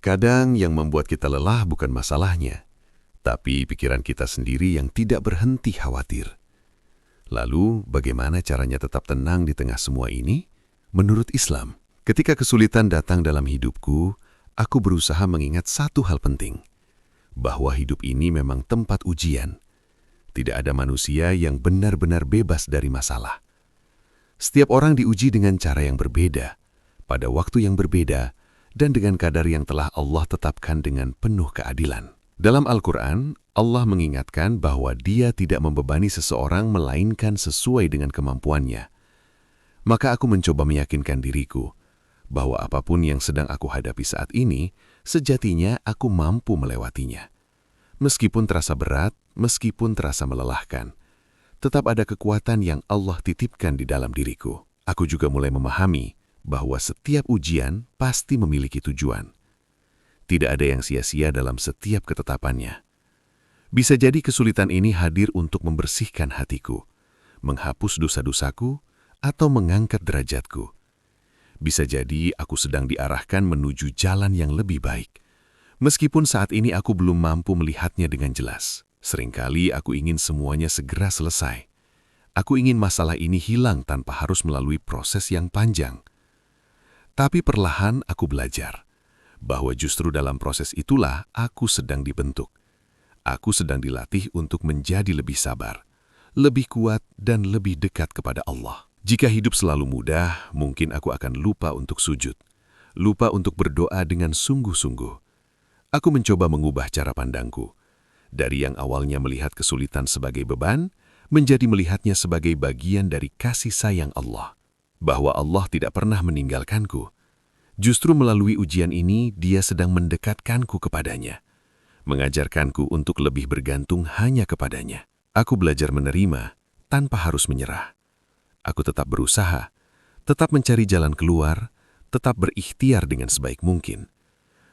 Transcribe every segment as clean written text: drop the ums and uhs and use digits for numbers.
Kadang yang membuat kita lelah bukan masalahnya, tapi pikiran kita sendiri yang tidak berhenti khawatir. Lalu, bagaimana caranya tetap tenang di tengah semua ini? Menurut Islam, ketika kesulitan datang dalam hidupku, aku berusaha mengingat satu hal penting, bahwa hidup ini memang tempat ujian. Tidak ada manusia yang benar-benar bebas dari masalah. Setiap orang diuji dengan cara yang berbeda, pada waktu yang berbeda, dan dengan kadar yang telah Allah tetapkan dengan penuh keadilan. Dalam Al-Quran, Allah mengingatkan bahwa Dia tidak membebani seseorang melainkan sesuai dengan kemampuannya. Maka aku mencoba meyakinkan diriku bahwa apapun yang sedang aku hadapi saat ini, sejatinya aku mampu melewatinya. Meskipun terasa berat, meskipun terasa melelahkan, tetap ada kekuatan yang Allah titipkan di dalam diriku. Aku juga mulai memahami bahwa setiap ujian pasti memiliki tujuan. Tidak ada yang sia-sia dalam setiap ketetapannya. Bisa jadi kesulitan ini hadir untuk membersihkan hatiku, menghapus dosa-dosaku, atau mengangkat derajatku. Bisa jadi aku sedang diarahkan menuju jalan yang lebih baik. Meskipun saat ini aku belum mampu melihatnya dengan jelas. Seringkali aku ingin semuanya segera selesai. Aku ingin masalah ini hilang tanpa harus melalui proses yang panjang. Tapi perlahan aku belajar bahwa justru dalam proses itulah aku sedang dibentuk. Aku sedang dilatih untuk menjadi lebih sabar, lebih kuat, dan lebih dekat kepada Allah. Jika hidup selalu mudah, mungkin aku akan lupa untuk sujud, lupa untuk berdoa dengan sungguh-sungguh. Aku mencoba mengubah cara pandangku. Dari yang awalnya melihat kesulitan sebagai beban, menjadi melihatnya sebagai bagian dari kasih sayang Allah. Bahwa Allah tidak pernah meninggalkanku. Justru melalui ujian ini, Dia sedang mendekatkanku kepadanya, mengajarkanku untuk lebih bergantung hanya kepadanya. Aku belajar menerima tanpa harus menyerah. Aku tetap berusaha, tetap mencari jalan keluar, tetap berikhtiar dengan sebaik mungkin.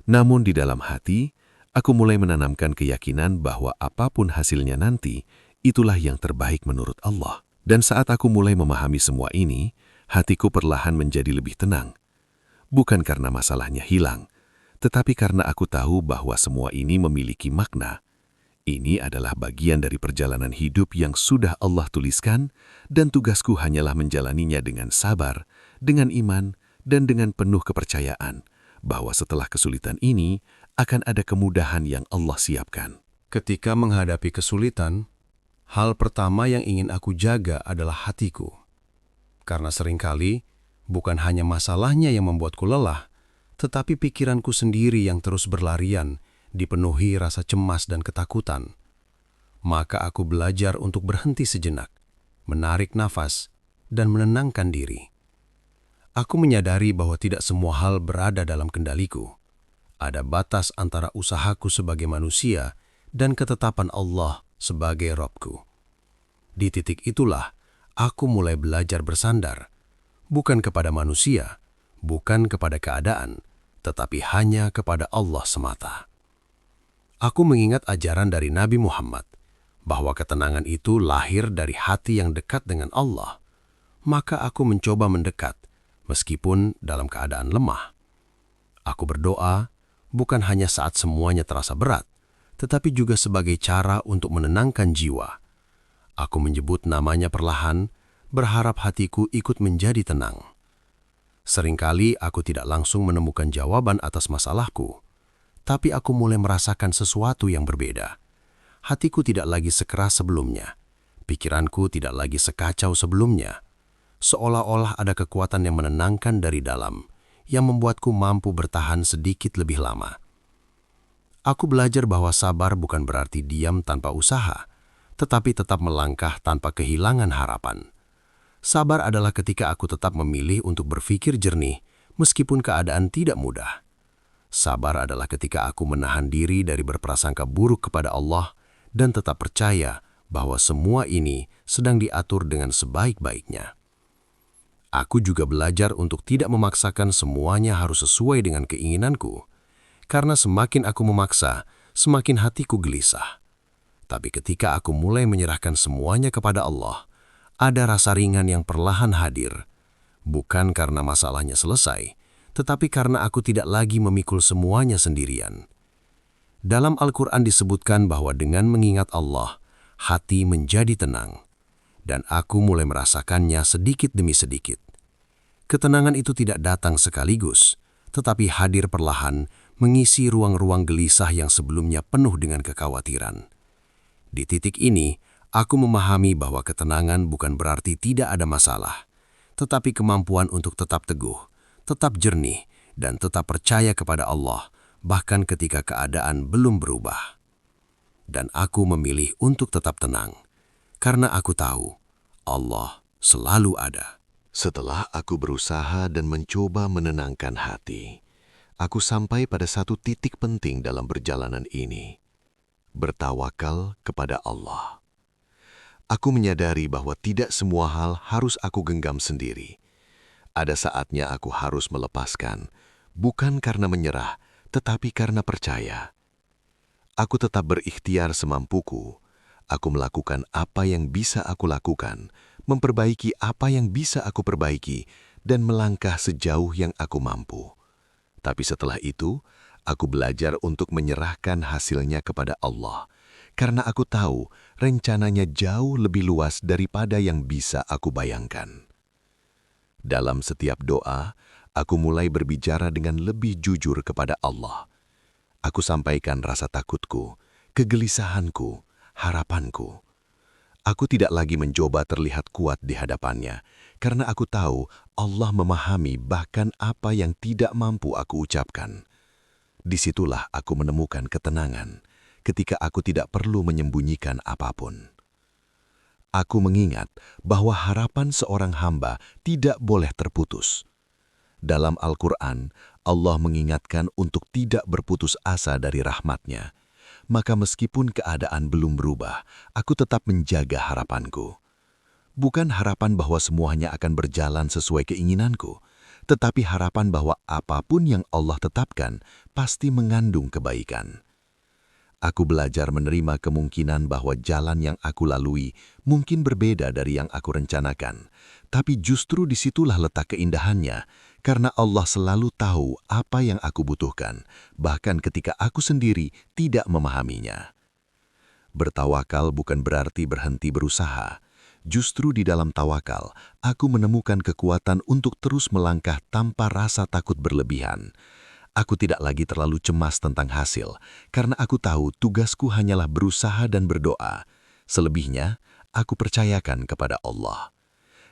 Namun di dalam hati, aku mulai menanamkan keyakinan bahwa apapun hasilnya nanti, itulah yang terbaik menurut Allah. Dan saat aku mulai memahami semua ini, hatiku perlahan menjadi lebih tenang. Bukan karena masalahnya hilang, tetapi karena aku tahu bahwa semua ini memiliki makna. Ini adalah bagian dari perjalanan hidup yang sudah Allah tuliskan, dan tugasku hanyalah menjalaninya dengan sabar, dengan iman, dan dengan penuh kepercayaan bahwa setelah kesulitan ini akan ada kemudahan yang Allah siapkan. Ketika menghadapi kesulitan, hal pertama yang ingin aku jaga adalah hatiku. Karena seringkali, bukan hanya masalahnya yang membuatku lelah, tetapi pikiranku sendiri yang terus berlarian, dipenuhi rasa cemas dan ketakutan. Maka aku belajar untuk berhenti sejenak, menarik nafas, dan menenangkan diri. Aku menyadari bahwa tidak semua hal berada dalam kendaliku. Ada batas antara usahaku sebagai manusia dan ketetapan Allah sebagai Rabbku. Di titik itulah, aku mulai belajar bersandar, bukan kepada manusia, bukan kepada keadaan, tetapi hanya kepada Allah semata. Aku mengingat ajaran dari Nabi Muhammad, bahwa ketenangan itu lahir dari hati yang dekat dengan Allah. Maka aku mencoba mendekat, meskipun dalam keadaan lemah. Aku berdoa, bukan hanya saat semuanya terasa berat, tetapi juga sebagai cara untuk menenangkan jiwa. Aku menyebut namanya perlahan, berharap hatiku ikut menjadi tenang. Seringkali aku tidak langsung menemukan jawaban atas masalahku, tapi aku mulai merasakan sesuatu yang berbeda. Hatiku tidak lagi sekeras sebelumnya, pikiranku tidak lagi sekacau sebelumnya. Seolah-olah ada kekuatan yang menenangkan dari dalam, yang membuatku mampu bertahan sedikit lebih lama. Aku belajar bahwa sabar bukan berarti diam tanpa usaha, tetapi tetap melangkah tanpa kehilangan harapan. Sabar adalah ketika aku tetap memilih untuk berpikir jernih, meskipun keadaan tidak mudah. Sabar adalah ketika aku menahan diri dari berprasangka buruk kepada Allah dan tetap percaya bahwa semua ini sedang diatur dengan sebaik-baiknya. Aku juga belajar untuk tidak memaksakan semuanya harus sesuai dengan keinginanku, karena semakin aku memaksa, semakin hatiku gelisah. Tapi ketika aku mulai menyerahkan semuanya kepada Allah, ada rasa ringan yang perlahan hadir, bukan karena masalahnya selesai, tetapi karena aku tidak lagi memikul semuanya sendirian. Dalam Al-Quran disebutkan bahwa dengan mengingat Allah, hati menjadi tenang, dan aku mulai merasakannya sedikit demi sedikit. Ketenangan itu tidak datang sekaligus, tetapi hadir perlahan mengisi ruang-ruang gelisah yang sebelumnya penuh dengan kekhawatiran. Di titik ini, aku memahami bahwa ketenangan bukan berarti tidak ada masalah, tetapi kemampuan untuk tetap teguh, tetap jernih, dan tetap percaya kepada Allah, bahkan ketika keadaan belum berubah. Dan aku memilih untuk tetap tenang, karena aku tahu Allah selalu ada. Setelah aku berusaha dan mencoba menenangkan hati, aku sampai pada satu titik penting dalam perjalanan ini. Bertawakal kepada Allah. Aku menyadari bahwa tidak semua hal harus aku genggam sendiri. Ada saatnya aku harus melepaskan, bukan karena menyerah, tetapi karena percaya. Aku tetap berikhtiar semampuku. Aku melakukan apa yang bisa aku lakukan, memperbaiki apa yang bisa aku perbaiki, dan melangkah sejauh yang aku mampu. Tapi setelah itu, aku belajar untuk menyerahkan hasilnya kepada Allah, karena aku tahu rencananya jauh lebih luas daripada yang bisa aku bayangkan. Dalam setiap doa, aku mulai berbicara dengan lebih jujur kepada Allah. Aku sampaikan rasa takutku, kegelisahanku, harapanku. Aku tidak lagi mencoba terlihat kuat di hadapannya, karena aku tahu Allah memahami bahkan apa yang tidak mampu aku ucapkan. Disitulah aku menemukan ketenangan, ketika aku tidak perlu menyembunyikan apapun. Aku mengingat bahwa harapan seorang hamba tidak boleh terputus. Dalam Al-Quran, Allah mengingatkan untuk tidak berputus asa dari rahmat-Nya. Maka meskipun keadaan belum berubah, aku tetap menjaga harapanku. Bukan harapan bahwa semuanya akan berjalan sesuai keinginanku, tetapi harapan bahwa apapun yang Allah tetapkan pasti mengandung kebaikan. Aku belajar menerima kemungkinan bahwa jalan yang aku lalui mungkin berbeda dari yang aku rencanakan, tapi justru disitulah letak keindahannya, karena Allah selalu tahu apa yang aku butuhkan, bahkan ketika aku sendiri tidak memahaminya. Bertawakal bukan berarti berhenti berusaha. Justru di dalam tawakal, aku menemukan kekuatan untuk terus melangkah tanpa rasa takut berlebihan. Aku tidak lagi terlalu cemas tentang hasil, karena aku tahu tugasku hanyalah berusaha dan berdoa. Selebihnya, aku percayakan kepada Allah.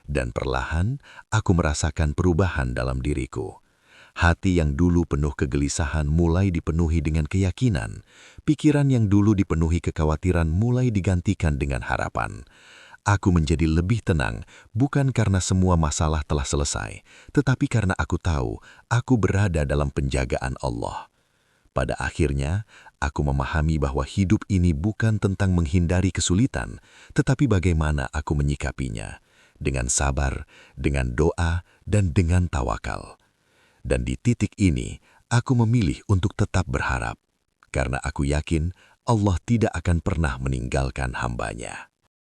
Dan perlahan, aku merasakan perubahan dalam diriku. Hati yang dulu penuh kegelisahan mulai dipenuhi dengan keyakinan. Pikiran yang dulu dipenuhi kekhawatiran mulai digantikan dengan harapan. Aku menjadi lebih tenang, bukan karena semua masalah telah selesai, tetapi karena aku tahu aku berada dalam penjagaan Allah. Pada akhirnya, aku memahami bahwa hidup ini bukan tentang menghindari kesulitan, tetapi bagaimana aku menyikapinya. Dengan sabar, dengan doa, dan dengan tawakal. Dan di titik ini, aku memilih untuk tetap berharap, karena aku yakin Allah tidak akan pernah meninggalkan hamba-Nya.